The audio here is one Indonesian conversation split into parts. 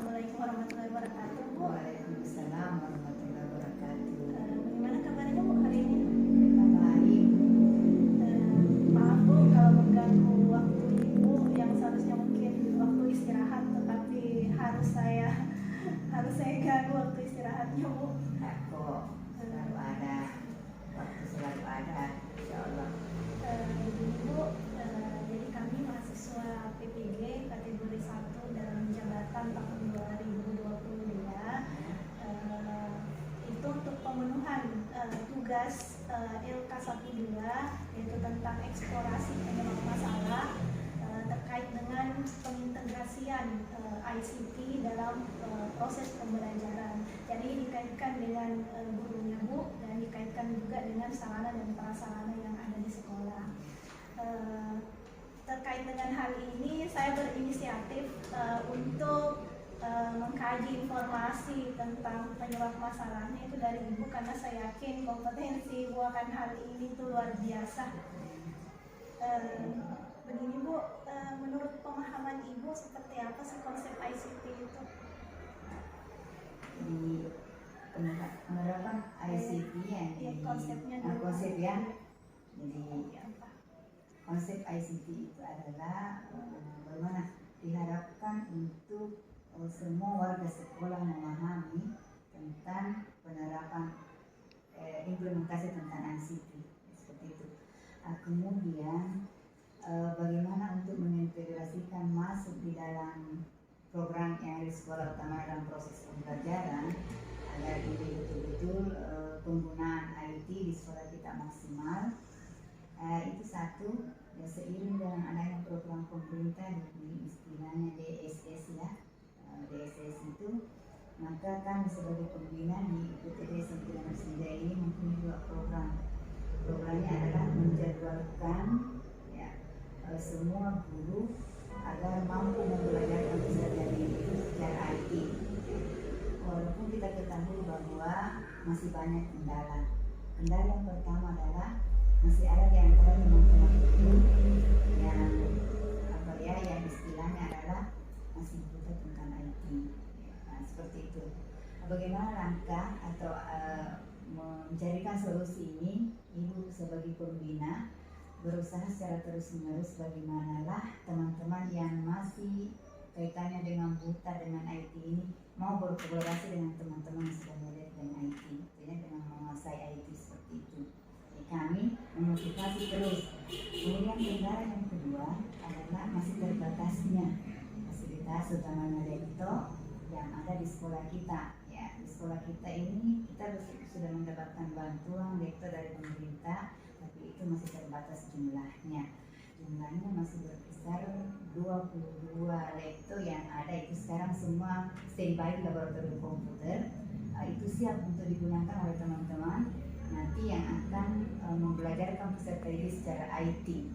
Assalamualaikum warahmatullahi wabarakatuh, Bu. Waalaikumsalam warahmatullahi wabarakatuh. Bagaimana kabarnya, Bu, hari ini? Baik. Maaf, Bu, kalau mengganggu waktu Ibu yang seharusnya mungkin waktu istirahat, tetapi harus saya ganggu waktu istirahatnya, Bu. Aku selalu ada, waktu selalu ada, insya Allah. Bu, jadi kami mahasiswa PPG kategori 1 dalam jabatan tahun 2022. Itu untuk pemenuhan tugas LK12, yaitu tentang eksplorasi penyebab masalah terkait dengan pengintegrasian ICT dalam proses pembelajaran. Jadi dikaitkan dengan gurunya, Bu, dan dikaitkan juga dengan sarana dan prasarana yang ada di sekolah. Terkait dengan hal ini, saya berinisiatif untuk mengkaji informasi tentang penyebab masalahnya itu dari Ibu, karena saya yakin kompetensi Ibu akan hal ini itu luar biasa. Begini, Bu, menurut pemahaman Ibu seperti apa sih konsep ICT itu? Di penerapan ICT yang konsepnya konsep ya. Jadi konsep ICT itu adalah bagaimana diharapkan untuk semua warga sekolah memahami tentang penerapan implementasi tentang ICT seperti itu. Kemudian bagaimana untuk mengintegrasikan masuk di dalam program yang di sekolah utama dalam proses pembelajaran agar ini betul-betul penggunaan IT di sekolah kita maksimal. Itu satu, ya, seiring dengan adanya program pemerintah di istilahnya DSS ya, DSS itu, maka kami sebagai pembina di UPTD 99 ini mempunyai dua program. Programnya adalah menjadwalkan ya, semua guru agar mampu mempelajari peserta didik secara IT. Walaupun kita ketahui bahwa masih banyak kendala. Kendala yang pertama adalah masih ada di antara teman-teman guru yang istilahnya adalah masih buta tentang IT. Nah, seperti itu. Bagaimana langkah atau mencarikan solusi ini? Ibu sebagai pembina berusaha secara terus-menerus bagimanalah teman-teman yang masih kaitannya dengan buta dengan IT ini mau berkolaborasi dengan teman-teman yang sudah melek dengan IT, dengan menguasai IT seperti itu. Kami memotivasi terus. Kemudian kendala yang kedua adalah masih terbatasnya fasilitas utamanya laptop yang ada di sekolah kita. Ya, di sekolah kita ini kita sudah mendapatkan bantuan laptop dari pemerintah, tapi itu masih terbatas jumlahnya. Jumlahnya masih berkisar 22 laptop yang ada itu sekarang semua standby di laboratorium komputer. Itu siap untuk digunakan oleh teman-teman nanti yang akan membelajarkan peserta didik secara IT.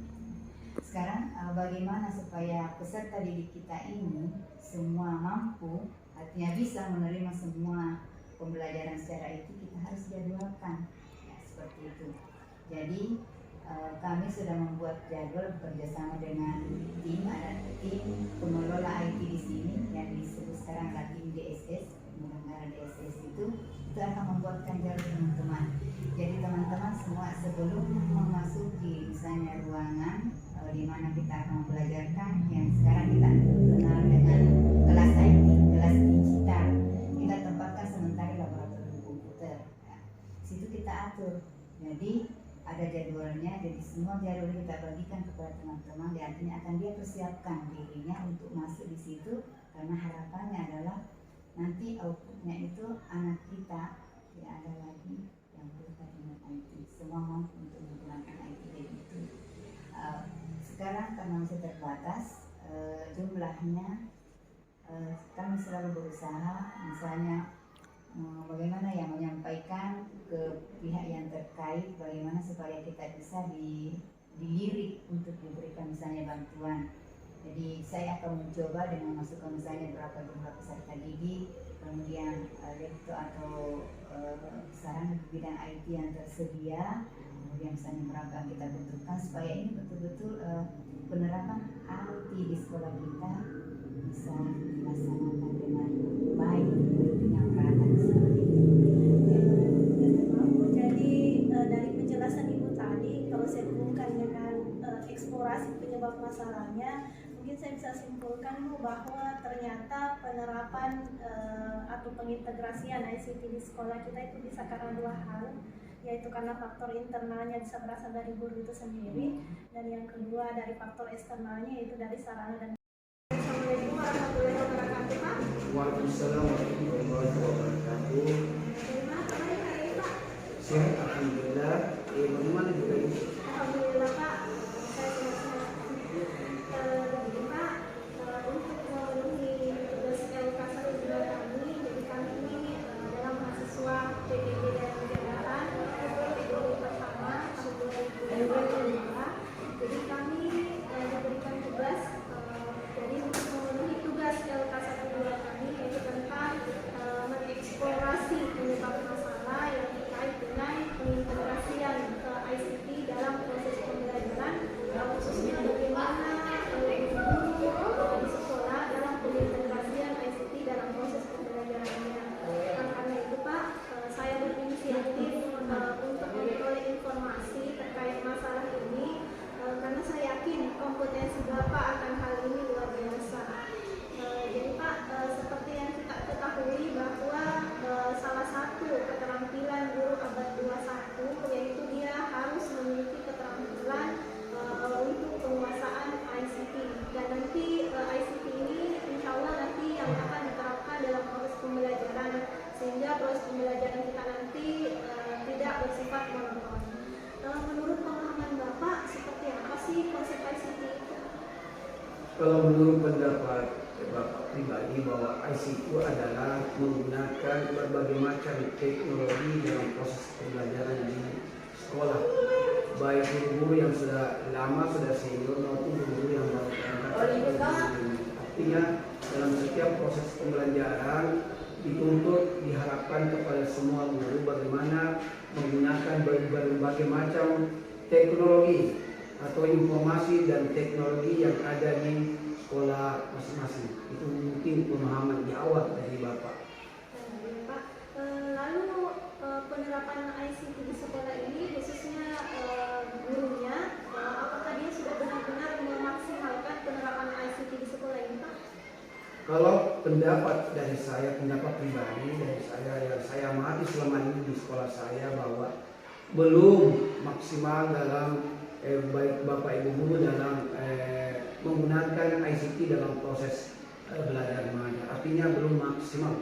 Sekarang bagaimana supaya peserta didik kita ini semua mampu, artinya bisa menerima semua pembelajaran secara IT, kita harus jadwalkan ya, seperti itu. Jadi kami sudah membuat jadwal bekerjasama dengan ada tim pengelola IT di sini yang disebut sekarang tim DSS, penyelenggara DSS itu akan membuatkan jadwal teman-teman. Jadi teman-teman semua sebelum memasuki misalnya ruangan di mana kita akan membelajarkan yang sekarang kita kenal dengan kelas IT, kelas digital, kita tempatkan sementara laboratorium komputer. Ya. Situ kita atur. Jadi ada jadwalnya, jadi semua jadwal kita bagikan kepada teman-teman, artinya akan dia persiapkan dirinya untuk masuk di situ, karena harapannya adalah nanti outputnya itu anak kita tidak ada lagi yang buta dengan IT, semua mampu untuk menggunakan IT itu. Sekarang karena masih terbatas jumlahnya, kami selalu berusaha misalnya bagaimana yang menyampaikan ke pihak yang terkait bagaimana supaya kita bisa dilirik untuk diberikan misalnya bantuan. Jadi saya akan mencoba dengan masukkan misalnya berapa jumlah peserta didik, kemudian laptop atau sarana di bidang IT yang tersedia, kemudian misalnya berapa yang kita butuhkan supaya ini betul-betul penerapan IT di sekolah kita bisa dilaksanakan dengan terkait dengan eksplorasi penyebab masalahnya, mungkin saya bisa simpulkan Bu bahwa ternyata penerapan atau pengintegrasian ICT di sekolah kita itu bisa karena dua hal, yaitu karena faktor internalnya bisa berasal dari guru itu sendiri, dan yang kedua dari faktor eksternalnya yaitu dari sarana dan. Assalamualaikum warahmatullahi wabarakatuh Pak. Waalaikumsalam warahmatullahi wabarakatuh. Bagaimana kabarnya hari ini Pak? Sehat, alhamdulillah. Bagaimana juga ini? Alhamdulillah Pak, saya senang. Begini Pak, untuk memenuhi tugas LK 1 kami, jadi kami ini adalah mahasiswa PPG dan Kegiatan kategori pertama tahun 2022. Jadi kami diberikan tugas jadi untuk memenuhi tugas LK 1 kami, yaitu tentang mengeksplorasi penyebab masalah yang terkait dengan pengintegrasian ICT dalam proses pembelajaran, khususnya bagaimana guru di sekolah dalam pengintegrasian ICT dalam proses pembelajarannya. Karena itu Pak, saya berinisiatif untuk memperoleh informasi terkait masalah ini, karena saya yakin kompetensi Bapak akan hal ini luar biasa. Jadi Pak, seperti yang kita ketahui bahwa salah satu keterampilan guru abad 21 yaitu dia harus memiliki keterampilan untuk penguasaan ICT, dan nanti ICT ini insya Allah nanti yang akan diterapkan dalam proses pembelajaran, sehingga proses pembelajaran kita nanti tidak bersifat monoton. Menurut pemahaman Bapak, seperti apa sih konsep ICT itu? Kalau menurut pendapat Bapak pribadi bahwa ICT adalah menggunakan berbagai macam teknologi dalam proses pembelajaran di sekolah, baik guru-guru yang sudah lama, sudah senior maupun guru-guru yang baru terangkat. Artinya dalam setiap proses pembelajaran dituntut diharapkan kepada semua guru bagaimana menggunakan berbagai macam teknologi atau informasi dan teknologi yang ada di sekolah masing-masing. Itu mungkin pemahaman di awal dari Bapak. Pak, lalu penerapan ICT di sekolah ini khususnya gurunya, apakah dia sudah benar-benar memaksimalkan penerapan ICT di sekolah ini Pak? Kalau pendapat dari saya, pendapat pribadi dari saya yang saya amati selama ini di sekolah saya, bahwa belum maksimal dalam baik Bapak Ibu guru dalam menggunakan ICT dalam proses belajar mengajar. Artinya belum maksimal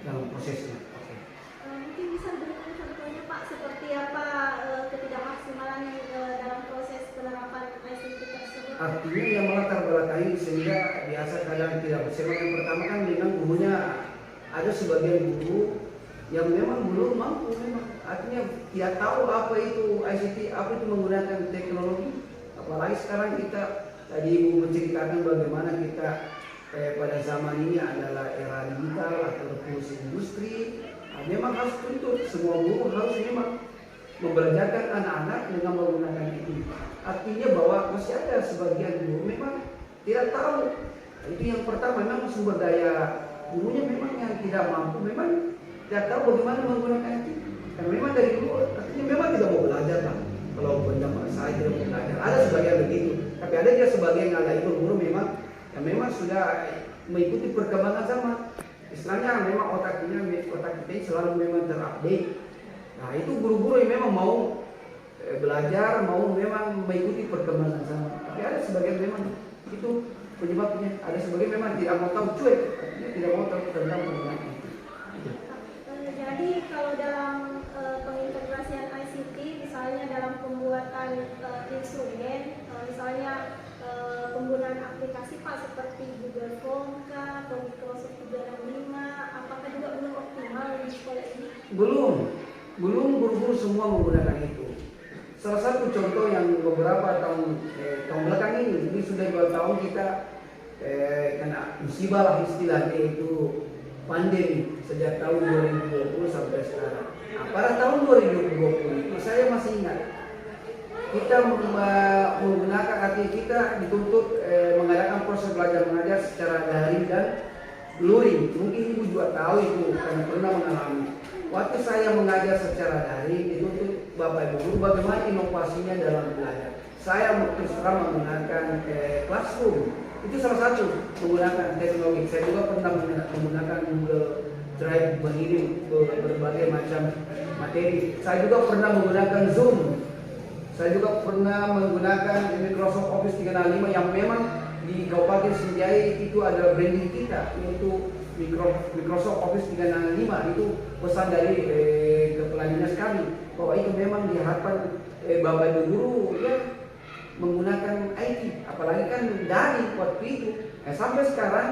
dalam prosesnya. Oke. Mungkin bisa diberikan contohnya Pak, seperti apa ketidakmaksimalan dalam proses penerapan ICT tersebut? Artinya yang melatar belakangi sehingga biasa kadang tidak bersama. Yang pertama kan memang gurunya ada sebagian guru yang memang belum mampu, memang artinya tidak tahu apa itu ICT, apa itu menggunakan teknologi. Apalagi sekarang kita tadi Ibu menceritakan bagaimana kita pada zaman ini adalah era digital atau revolusi industri. Memang harus tuntut semua guru harus memang membelajarkan anak-anak dengan menggunakan itu. Artinya bahwa masih ada sebagian guru memang tidak tahu. Itu yang pertama, memang sumber daya gurunya memang yang tidak mampu, memang tidak tahu bagaimana menggunakan itu. Karena memang dari dulu artinya memang tidak mau belajar kan. Kalau pendapat saya tidak mau belajar. Ada sebagian begitu, tapi ada juga sebagian yang ada itu guru memang yang memang sudah mengikuti perkembangan zaman. Istilahnya memang otak kita selalu memang terupdate. Nah itu guru-guru yang memang mau belajar, mau memang mengikuti perkembangan zaman. Tapi ada sebagian memang itu penyebabnya. Ada sebagian memang tidak mau tahu, cuek, tidak mau tahu tentang penggunaan itu. Jadi kalau dalam pengintegrasian ICT, misalnya dalam pembuatan instrumen, misalnya penggunaan aplikasi Pak seperti Google Form atau Microsoft 365, apakah juga belum optimal di sekolah ini? Belum Guru-guru semua menggunakan itu. Salah satu contoh yang beberapa tahun belakang ini sudah 2 tahun kita kena musibah lah istilahnya, itu pandemi sejak tahun 2020 sampai sekarang. Nah, pada tahun 2020 itu saya masih ingat kita menggunakan arti kita dituntut mengadakan proses belajar mengajar secara daring dan luring. Mungkin Ibu juga tahu itu karena pernah mengalami. Waktu saya mengajar secara daring dituntut Bapak Ibu guru bagaimana inovasinya dalam belajar. saya terus terang menggunakan Classroom. Itu salah satu menggunakan teknologi. Saya juga pernah menggunakan Google Drive mengirim berbagai macam materi. Saya juga pernah menggunakan Zoom. Saya juga pernah menggunakan Microsoft Office 365 yang memang di Kabupaten Senjai itu adalah branding kita, yaitu Microsoft Office 365. Itu pesan dari kepala dinas kami bahwa itu memang diharapkan Bapak Ibu guru ya menggunakan IT, apalagi kan dari waktu itu sampai sekarang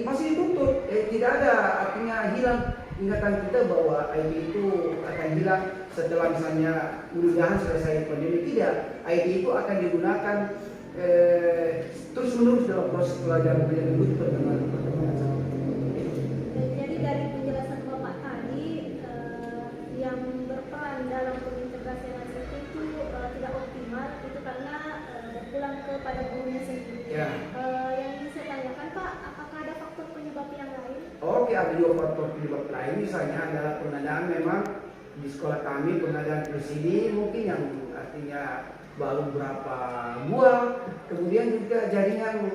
masih dituntut, tidak ada, artinya hilang ingatan kita bahwa IT itu akan hilang setelah misalnya mudah-mudahan selesai pandemi. Tidak, IT itu akan digunakan terus menerus dalam proses pelajaran yang butuh perkembangan. Jadi dari penjelasan Bapak tadi yang berperan dalam pengintegrasian ICT itu tidak optimal, itu karena pulang kepada gurunya sendiri. Ya. Yang ingin saya tanyakan Pak, apakah ada faktor penyebab yang lain? Oke, ada juga faktor penyebab lain, misalnya adalah pengadaan memang di sekolah kami pengadaan LCD mungkin yang artinya baru berapa buah, kemudian juga jaringan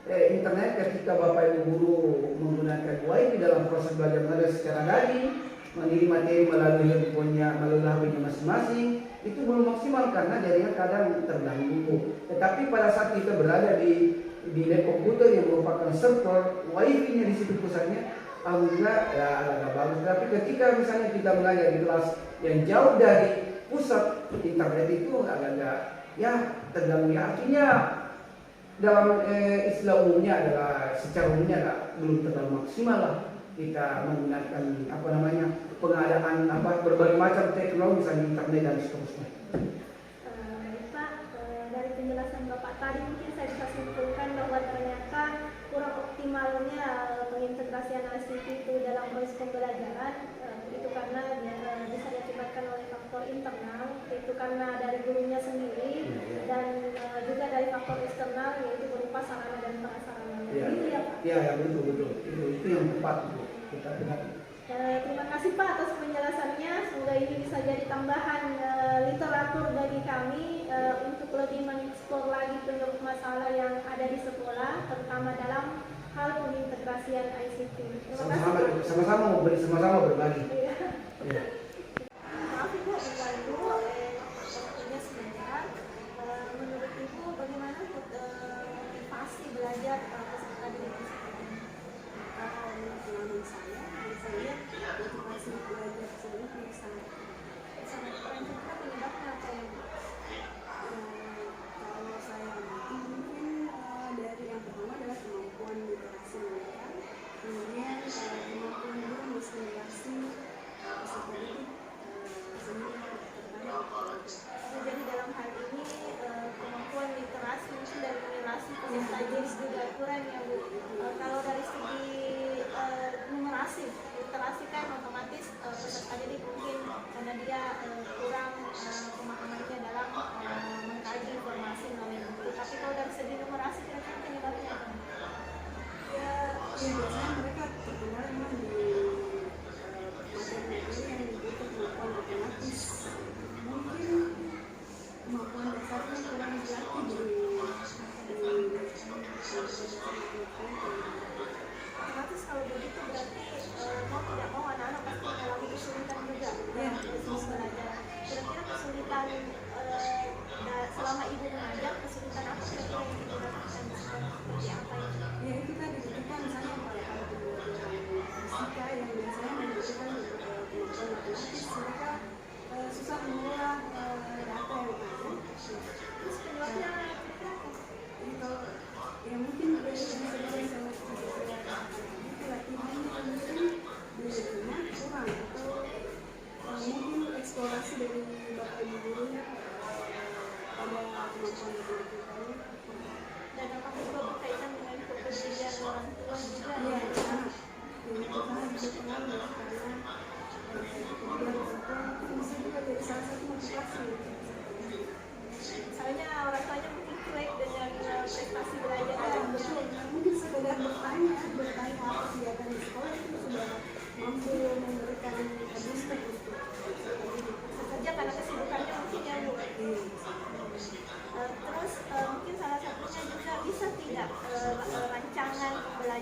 internet ketika Bapak Ibu guru menggunakan WiFi dalam proses belajar mengajar secara daring, mengirim materi melalui handphonenya, melalui HP-nya masing-masing, itu belum maksimal karena jaringan kadang terganggu. Tetapi pada saat kita berada di lab komputer yang merupakan server, WiFi-nya di situ pusatnya, alhamdulillah ya agak bagus. Tapi ketika misalnya kita belajar di kelas yang jauh dari pusat internet itu agak ya terganggu. Artinya dalam istilah umumnya adalah secara umumnya belum terlalu maksimal lah kita menggunakan pengadaan berbagai macam teknologi misalnya internet dan seterusnya. Pak, dari penjelasan Bapak tadi mungkin saya bisa simpulkan bahwa ternyata kurang optimalnya pengintegrasian ICT itu dalam proses pembelajaran itu karena bisa diakibatkan oleh faktor internal, itu karena dari gurunya sendiri dan juga dari faktor eksternal yaitu berupa sarana dan prasarana. Gitu ya Pak? Iya, ya, betul. Itu yang tepat itu. Kita benar. Terima kasih Pak atas penjelasannya. Semoga ini bisa jadi tambahan literatur bagi kami untuk lebih mengeksplor lagi penyebab masalah yang ada di sekolah, terutama dalam hal pengintegrasian ICT. Sama-sama berbagi. Iya. Ya. Maaf Ibu, mengganggu waktunya sebentar. Menurut Ibu bagaimana motivasi belajar peserta didik ini? Pengalaman saya motivasi belajar sebenarnya Sangat keren juga penyebabnya apa ya Bu? kalau saya amati mungkin dari yang pertama adalah kemampuan literasi mereka, kemudian kemampuan guru mensimulasi peserta didik sehingga tertarik. Jadi dalam hal ini kemampuan literasi mungkin dari relasi peserta didik juga kurang ya Bu. Kalau dari segi numerasi, literasi kan otomatis peserta didik mungkin karena dia kurang pemahamannya dalam mengkaji informasi melalui buku. Tapi kalau dari segi numerasi kira-kira penyebabnya apa? Ya biasanya mereka terkenal memang di materi-materi yang dibutuhkan kemampuan matematis. Mungkin kemampuan dasarnya kurang dilatih di Otomatis kalau begitu berarti mau tidak mau anak-anak pasti mengalami kesulitan juga dalam proses belajar. Kira-kira kesulitan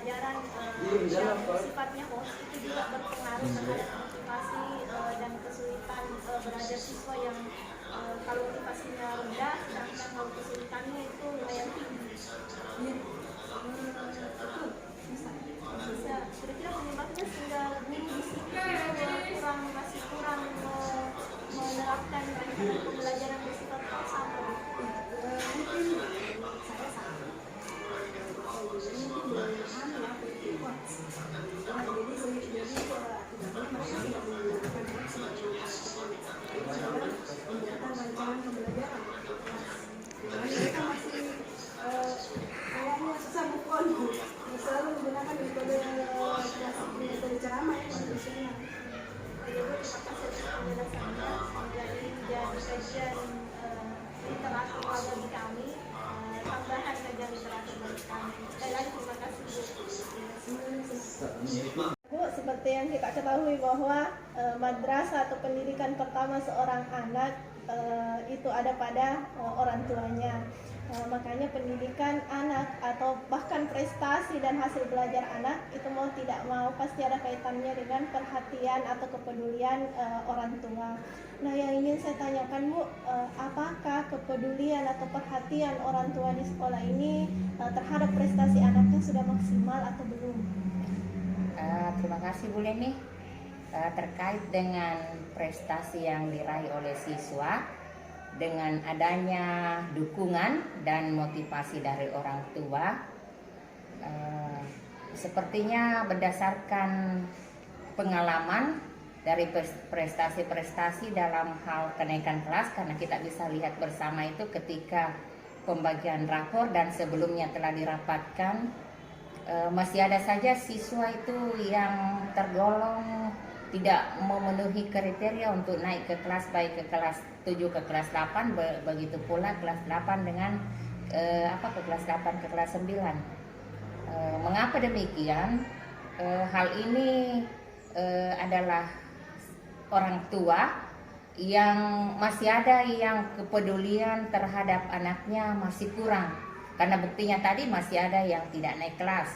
pembelajaran yang sifatnya host itu juga berpengaruh terhadap motivasi dan kesulitan belajar siswa yang kalau motivasinya rendah, sedangkan kalau kesulitannya itu lumayan tinggi. Bisa kira-kira penyebabnya sehingga guru di situ masih kurang menerapkan rancangan pembelajaran bersifat sama. Mungkin saya sama. Mungkin berlebihan ya berkuat. Jadi mereka tidak menggunakan hoax sebagai pembuatan rancangan pembelajaran. Mereka masih kayaknya susah move on. Selalu menggunakan metode klasik, metode ceramah yang konvensional. Jadi terima kasih atas penjelasannya. Semoga ini menjadi kajian literatur bagi kami, tambahan kajian literatur bagi kami. Sekali lagi terima kasih Bu. Bu, seperti yang kita ketahui bahwa madrasah atau pendidikan pertama seorang anak itu ada pada orang tuanya. Makanya pendidikan anak atau bahkan prestasi dan hasil belajar anak itu mau tidak mau pasti ada kaitannya dengan perhatian atau kepedulian orang tua. Nah, yang ingin saya tanyakan Bu, apakah kepedulian atau perhatian orang tua di sekolah ini terhadap prestasi anaknya sudah maksimal atau belum? Terima kasih Bu Leni. Terkait dengan prestasi yang diraih oleh siswa, dengan adanya dukungan dan motivasi dari orang tua, sepertinya berdasarkan pengalaman dari prestasi-prestasi dalam hal kenaikan kelas, karena kita bisa lihat bersama itu ketika pembagian rapor dan sebelumnya telah dirapatkan, masih ada saja siswa itu yang tergolong tidak memenuhi kriteria untuk naik ke kelas, baik ke kelas 7 ke kelas 8, begitu pula kelas 8 dengan ke kelas 8 ke kelas 9. Mengapa demikian? Hal ini adalah orang tua yang masih ada yang kepedulian terhadap anaknya masih kurang, karena buktinya tadi masih ada yang tidak naik kelas.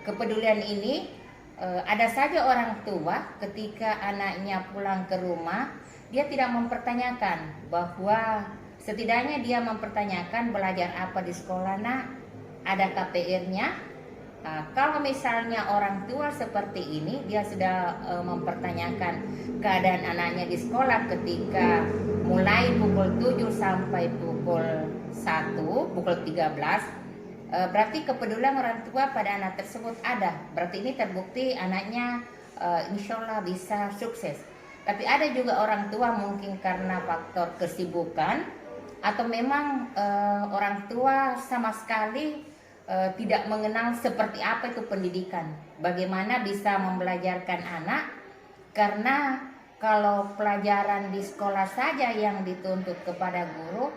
Kepedulian ini ada saja orang tua ketika anaknya pulang ke rumah, dia tidak mempertanyakan, bahwa setidaknya dia mempertanyakan belajar apa di sekolah nak, ada KPR-nya. Kalau misalnya orang tua seperti ini, dia sudah mempertanyakan keadaan anaknya di sekolah ketika mulai pukul 7 sampai pukul 1, pukul 13, berarti kepedulian orang tua pada anak tersebut ada. Berarti ini terbukti anaknya insya Allah bisa sukses. Tapi ada juga orang tua mungkin karena faktor kesibukan, atau memang orang tua sama sekali tidak mengenal seperti apa itu pendidikan, bagaimana bisa membelajarkan anak. Karena kalau pelajaran di sekolah saja yang dituntut kepada guru,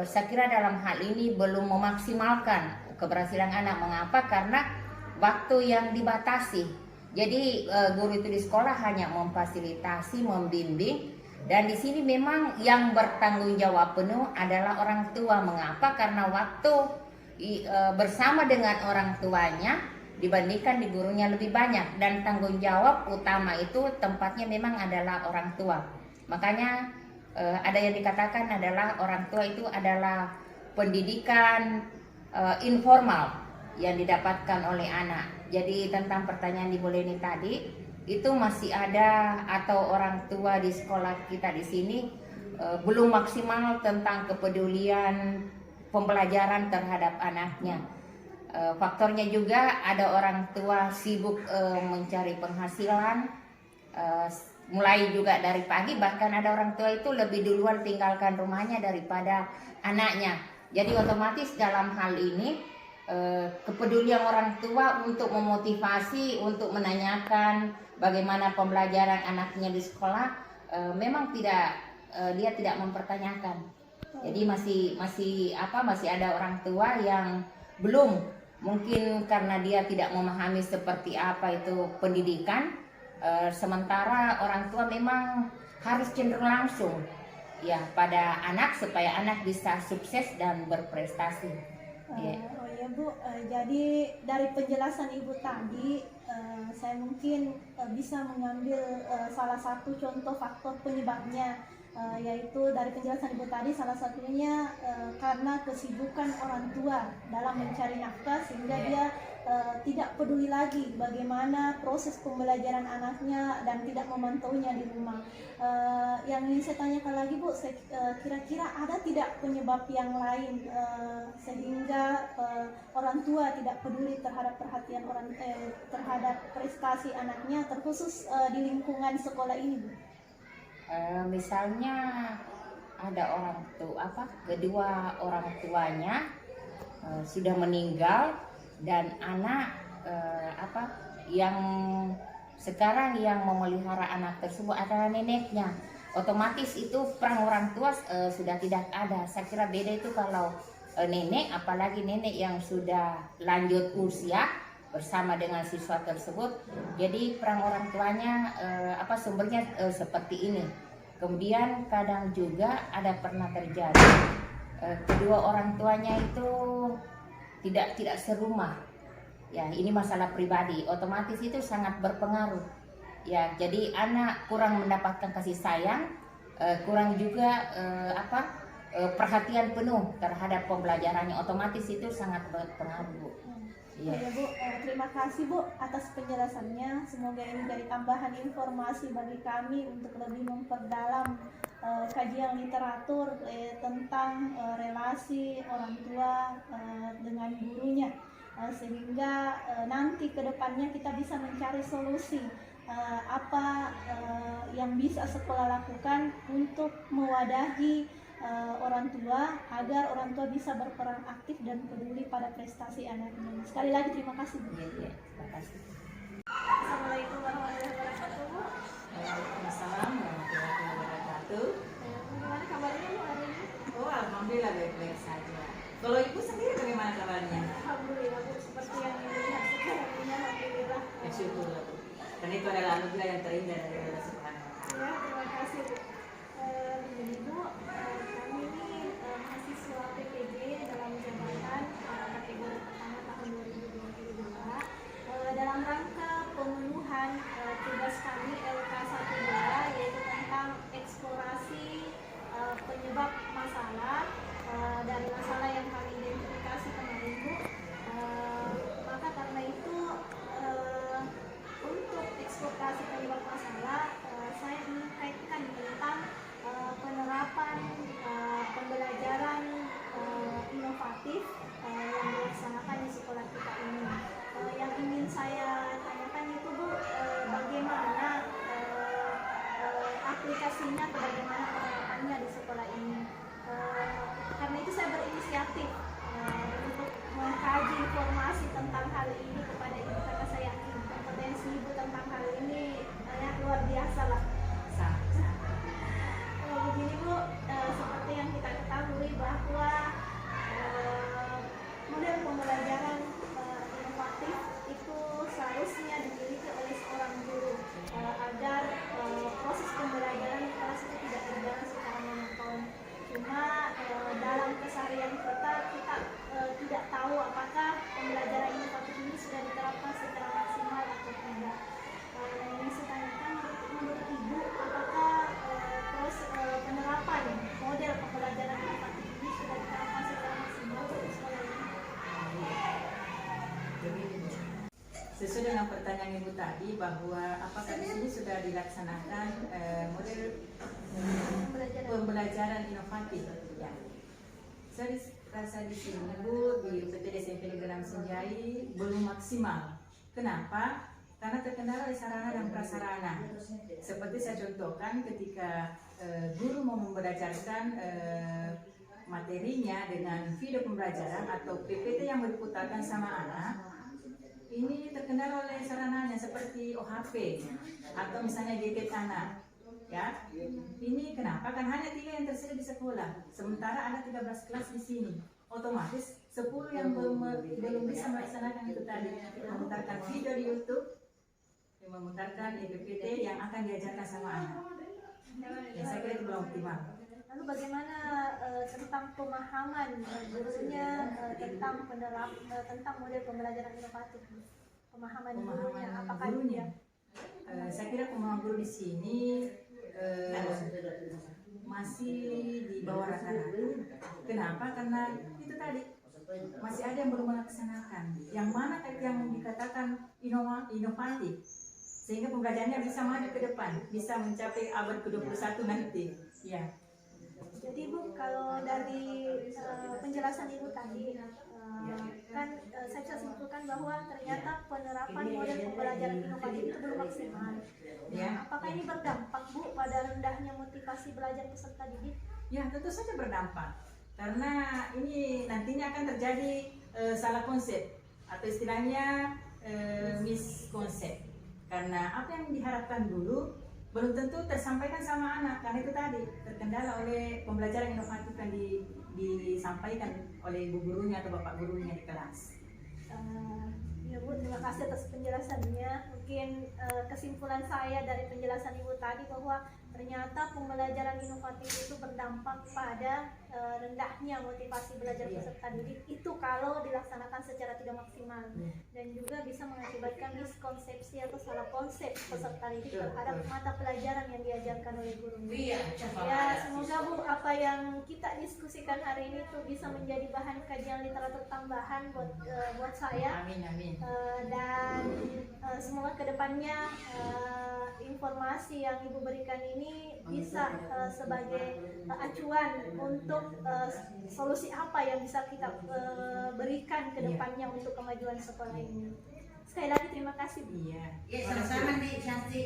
saya kira dalam hal ini belum memaksimalkan keberhasilan anak. Mengapa? Karena waktu yang dibatasi. Jadi guru itu di sekolah hanya memfasilitasi, membimbing, dan di sini memang yang bertanggung jawab penuh adalah orang tua. Mengapa? Karena waktu bersama dengan orang tuanya dibandingkan di gurunya lebih banyak, dan tanggung jawab utama itu tempatnya memang adalah orang tua. Makanya ada yang dikatakan adalah orang tua itu adalah pendidikan informal yang didapatkan oleh anak. Jadi tentang pertanyaan Ibu Leni tadi, itu masih ada atau orang tua di sekolah kita di sini belum maksimal tentang kepedulian pembelajaran terhadap anaknya. Faktornya juga ada orang tua sibuk mencari penghasilan, mulai juga dari pagi, bahkan ada orang tua itu lebih duluan tinggalkan rumahnya daripada anaknya. Jadi otomatis dalam hal ini kepedulian orang tua untuk memotivasi, untuk menanyakan bagaimana pembelajaran anaknya di sekolah, memang dia tidak mempertanyakan. Jadi masih ada orang tua yang belum, mungkin karena dia tidak memahami seperti apa itu pendidikan. Sementara orang tua memang harus cenderung langsung ya pada anak supaya anak bisa sukses dan berprestasi. Oh ya Bu, jadi dari penjelasan Ibu tadi, saya mungkin bisa mengambil salah satu contoh faktor penyebabnya, yaitu dari penjelasan Ibu tadi salah satunya karena kesibukan orang tua dalam mencari nafkah sehingga dia tidak peduli lagi bagaimana proses pembelajaran anaknya dan tidak memantaunya di rumah. Yang ingin saya tanyakan lagi Bu, kira-kira ada tidak penyebab yang lain sehingga orang tua tidak peduli terhadap perhatian terhadap prestasi anaknya, terkhusus di lingkungan sekolah ini Bu? Misalnya ada kedua orang tuanya sudah meninggal dan anak yang sekarang yang memelihara anak tersebut adalah neneknya, otomatis itu peran orang tua sudah tidak ada. Saya kira beda itu kalau nenek, apalagi nenek yang sudah lanjut usia bersama dengan siswa tersebut, jadi peran orang tuanya sumbernya seperti ini. Kemudian kadang juga ada pernah terjadi kedua orang tuanya itu tidak serumah. Ya, ini masalah pribadi, otomatis itu sangat berpengaruh. Ya, jadi anak kurang mendapatkan kasih sayang, kurang juga perhatian penuh terhadap pembelajarannya, otomatis itu sangat berpengaruh. Ya Bu, terima kasih Bu atas penjelasannya. Semoga ini jadi tambahan informasi bagi kami untuk lebih memperdalam kajian literatur tentang relasi orang tua dengan gurunya, sehingga nanti ke depannya kita bisa mencari solusi apa yang bisa sekolah lakukan untuk mewadahi orang tua agar orang tua bisa berperan aktif dan peduli pada prestasi anaknya. Sekali lagi terima kasih Bu. Iya, terima kasih. Assalamualaikum warahmatullahi wabarakatuh Bu. Waalaikumsalam warahmatullahi wabarakatuh. Bagaimana kabarnya Bu hari ini? Oh, alhamdulillah baik-baik saja. Kalau ibu sendiri bagaimana kabarnya? Alhamdulillah Bu, seperti yang dilihat sekarang ini alhamdulillah. Ya syukurlah Bu. Karena itu adalah anugerah yang terindah dari Allah Subhanahu wa Ta'ala. Ya, terima kasih Bu. Begini Bu, kami ini mahasiswa PPG dalam jabatan kategori pertama tahun 2022 dalam rangka pemenuhan tugas kami LK12 yaitu tentang eksplorasi penyebab masalah dari masalah yang kami identifikasi kemarin Bu. Maka karena itu untuk eksplorasi penyebab masalah saya ingin kaitkan tentang penerapan pembelajaran inovatif yang dilaksanakan di sekolah kita ini. Yang ingin saya tanyakan itu Bu, bagaimana aplikasinya, bagaimana penerapannya di sekolah ini. Karena itu saya berinisiatif untuk mengkaji informasi tentang hal ini kepada Ibu, karena saya yakin kompetensi Ibu tentang hal ini luar biasa lah. Begini Bu, seperti yang kita ketahui bahwa model pembelajaran inovatif itu seharusnya dimiliki oleh seorang guru agar proses pembelajaran di kelas itu tidak berjalan secara monoton. Cuma dalam keseharian kita tidak tahu apakah pembelajaran inovatif ini sudah diterapkan secara maksimal atau tidak. Yang saya tanyakan menurut Ibu, apakah penerapan model pembelajaran inovatif ini sudah diterapkan secara maksimal di sekolah ini? Sesuai dengan pertanyaan Ibu tadi bahwa apakah di sini sudah dilaksanakan model pembelajaran inovatif, ya. Saya rasa di sini Bu di UPTD SMP Negeri 6 Senjai belum maksimal. Kenapa? Karena terkendala oleh sarana dan prasarana. Seperti saya contohkan ketika guru mau membelajarkan materinya dengan video pembelajaran atau PPT yang mau diputarkan sama anak, ini terkendala oleh sarananya seperti OHP atau misalnya gadget anak. Ya, ini kenapa? Kan hanya 3 yang tersedia di sekolah, sementara ada 13 kelas di sini. Otomatis 10 yang belum bisa melaksanakan itu tadi, memutarkan video di YouTube, memutarkan PPT yang akan diajarkan sama anak. Ya, saya kira itu belum optimal. Lalu bagaimana tentang pemahaman gurunya tentang model pembelajaran inovatif, pemahaman Pemahaman gurunya, apakah gurunya. dia Saya kira pemahaman guru di sini masih di bawah rata-rata. Kenapa? Karena itu tadi masih ada yang belum melaksanakan. Yang mana yang dikatakan inovatif, sehingga pembelajarannya bisa maju ke depan, bisa mencapai abad ke-21 nanti. Ya. Jadi Bu, kalau dari penjelasan Ibu tadi, kan saya bisa simpulkan bahwa ternyata penerapan model pembelajaran inovatif itu belum maksimal. Ya. Apakah ini berdampak Bu pada rendahnya motivasi belajar peserta didik? Ya, tentu saja berdampak. Karena ini nantinya akan terjadi salah konsep atau istilahnya miskonsep. Karena apa yang diharapkan dulu belum tentu tersampaikan sama anak, karena itu tadi terkendala oleh pembelajaran inovatif yang disampaikan oleh ibu gurunya atau bapak gurunya di kelas. Ya Bu, terima kasih atas penjelasannya. Mungkin kesimpulan saya dari penjelasan Ibu tadi bahwa ternyata pembelajaran inovatif itu berdampak pada rendahnya motivasi belajar peserta didik itu kalau dilaksanakan secara tidak maksimal, dan juga bisa mengakibatkan miskonsepsi atau salah konsep peserta didik terhadap mata pelajaran yang diajarkan oleh gurunya. Ya, semoga Bu apa yang kita diskusikan hari ini tuh bisa menjadi bahan kajian literatur tambahan buat saya. Amin, amin. Dan semoga kedepannya informasi yang Ibu berikan ini bisa sebagai acuan untuk solusi apa yang bisa kita berikan kedepannya untuk kemajuan sekolah ini. Sekali lagi terima kasih. Iya. Ya, sama-sama nih, Shanti.